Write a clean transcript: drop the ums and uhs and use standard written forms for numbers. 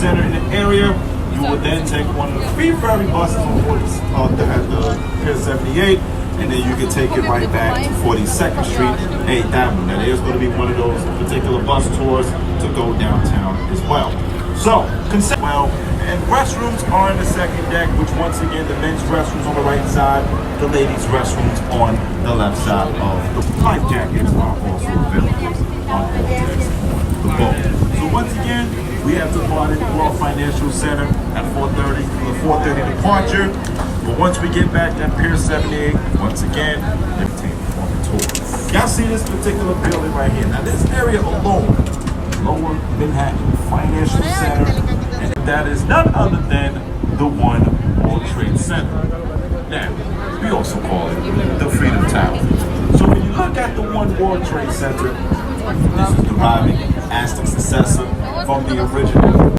Center in the area, you will then take one of the free ferry buses on at the Pier 78, and then you can take it right back to 42nd Street, 8th Avenue. Now there's going to be one of those particular bus tours to go downtown as well. So, and restrooms are in the second deck, which once again, the men's restrooms on the right side, the ladies' restrooms on the left side of the life jackets are also available on both decks on the boat. So once again, we have departed World Financial Center at 4:30 for the 4:30 departure. But once we get back at Pier 78, once again, everything on the tour. Y'all see this particular building right here. Now this area alone, Lower Manhattan Financial Center, and that is none other than the One World Trade Center. Now, we also call it the Freedom Tower. So when you look at the One World Trade Center, this is deriving as the successor from the original